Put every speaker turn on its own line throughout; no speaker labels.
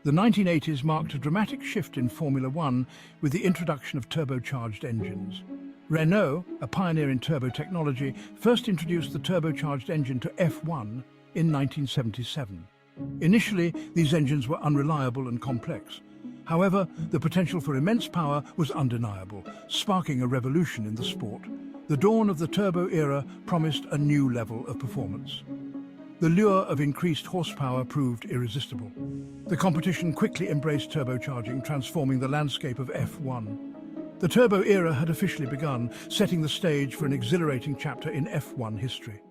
The 1980s marked a dramatic shift in Formula One with the introduction of turbocharged engines. Renault, a pioneer in turbo technology, first introduced the turbocharged engine to F1 in 1977. Initially, these engines were unreliable and complex. However, the potential for immense power was undeniable, sparking a revolution in the sport. The dawn of the turbo era promised a new level of performance. The lure of increased horsepower proved irresistible. The competition quickly embraced turbocharging, transforming the landscape of F1. The turbo era had officially begun, setting the stage for an exhilarating chapter in F1 history.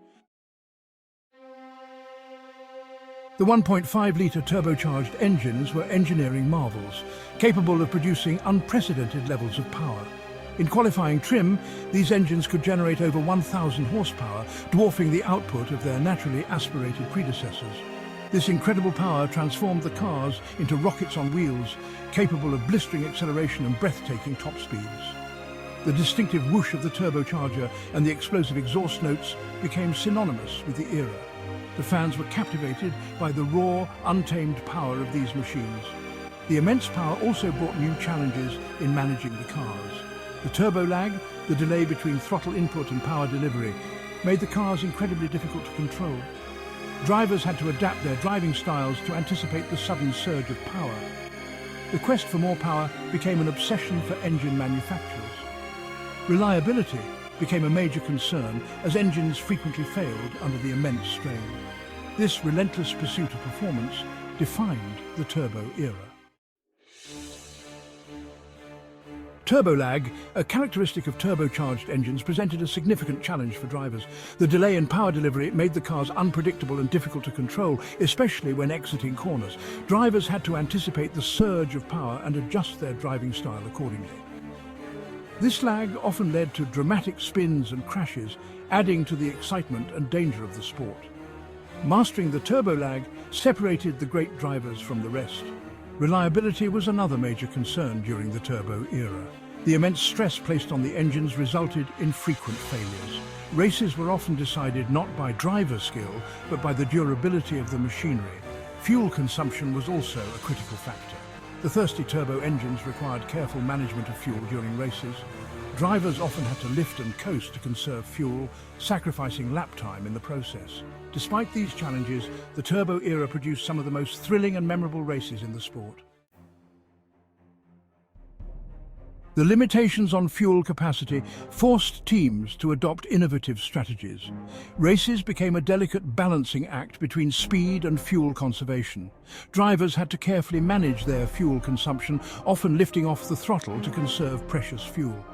The 1.5-litre turbocharged engines were engineering marvels, capable of producing unprecedented levels of power. In qualifying trim, these engines could generate over 1,000 horsepower, dwarfing the output of their naturally aspirated predecessors. This incredible power transformed the cars into rockets on wheels, capable of blistering acceleration and breathtaking top speeds. The distinctive whoosh of the turbocharger and the explosive exhaust notes became synonymous with the era. The fans were captivated by the raw, untamed power of these machines. The immense power also brought new challenges in managing the cars. The turbo lag, the delay between throttle input and power delivery, made the cars incredibly difficult to control. Drivers had to adapt their driving styles to anticipate the sudden surge of power. The quest for more power became an obsession for engine manufacturers. Reliability became a major concern as engines frequently failed under the immense strain. This relentless pursuit of performance defined the turbo era. Turbo lag, a characteristic of turbocharged engines, presented a significant challenge for drivers. The delay in power delivery made the cars unpredictable and difficult to control, especially when exiting corners. Drivers had to anticipate the surge of power and adjust their driving style accordingly. This lag often led to dramatic spins and crashes, adding to the excitement and danger of the sport. Mastering the turbo lag separated the great drivers from the rest. Reliability was another major concern during the turbo era. The immense stress placed on the engines resulted in frequent failures. Races were often decided not by driver skill, but by the durability of the machinery. Fuel consumption was also a critical factor. The thirsty turbo engines required careful management of fuel during races. Drivers often had to lift and coast to conserve fuel, sacrificing lap time in the process. Despite these challenges, the turbo era produced some of the most thrilling and memorable races in the sport. The limitations on fuel capacity forced teams to adopt innovative strategies. Races became a delicate balancing act between speed and fuel conservation. Drivers had to carefully manage their fuel consumption, often lifting off the throttle to conserve precious fuel.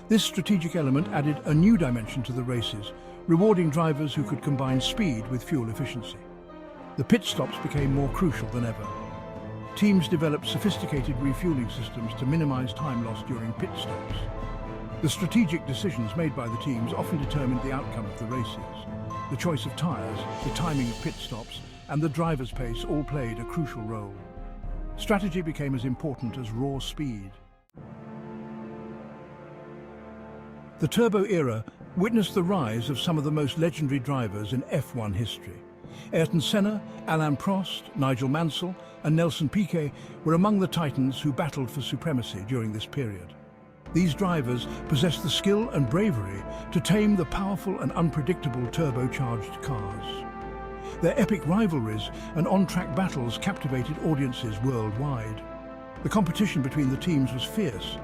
This strategic element added a new dimension to the races, rewarding drivers who could combine speed with fuel efficiency. The pit stops became more crucial than ever. Teams developed sophisticated refueling systems to minimize time lost during pit stops. The strategic decisions made by the teams often determined the outcome of the races. The choice of tires, the timing of pit stops, and the driver's pace all played a crucial role. Strategy became as important as raw speed. The turbo era witnessed the rise of some of the most legendary drivers in F1 history. Ayrton Senna, Alain Prost, Nigel Mansell, and Nelson Piquet were among the titans who battled for supremacy during this period. These drivers possessed the skill and bravery to tame the powerful and unpredictable turbocharged cars. Their epic rivalries and on-track battles captivated audiences worldwide. The competition between the teams was fierce.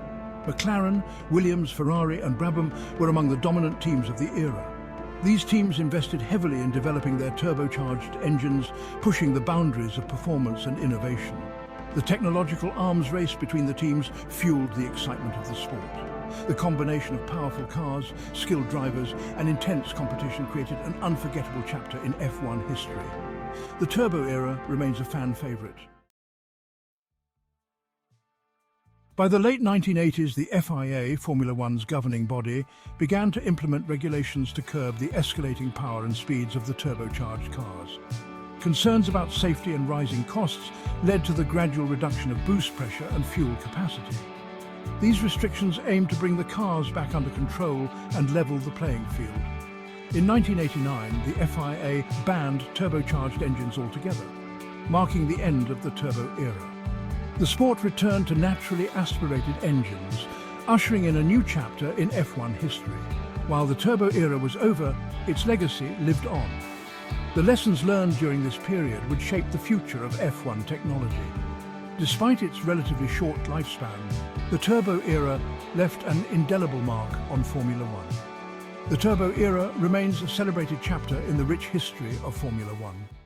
McLaren, Williams, Ferrari and Brabham were among the dominant teams of the era. These teams invested heavily in developing their turbocharged engines, pushing the boundaries of performance and innovation. The technological arms race between the teams fueled the excitement of the sport. The combination of powerful cars, skilled drivers and intense competition created an unforgettable chapter in F1 history. The turbo era remains a fan favorite. By the late 1980s, the FIA, Formula One's governing body, began to implement regulations to curb the escalating power and speeds of the turbocharged cars. Concerns about safety and rising costs led to the gradual reduction of boost pressure and fuel capacity. These restrictions aimed to bring the cars back under control and level the playing field. In 1989, the FIA banned turbocharged engines altogether, marking the end of the turbo era. The sport returned to naturally aspirated engines, ushering in a new chapter in F1 history. While the turbo era was over, its legacy lived on. The lessons learned during this period would shape the future of F1 technology. Despite its relatively short lifespan, the turbo era left an indelible mark on Formula One. The turbo era remains a celebrated chapter in the rich history of Formula One.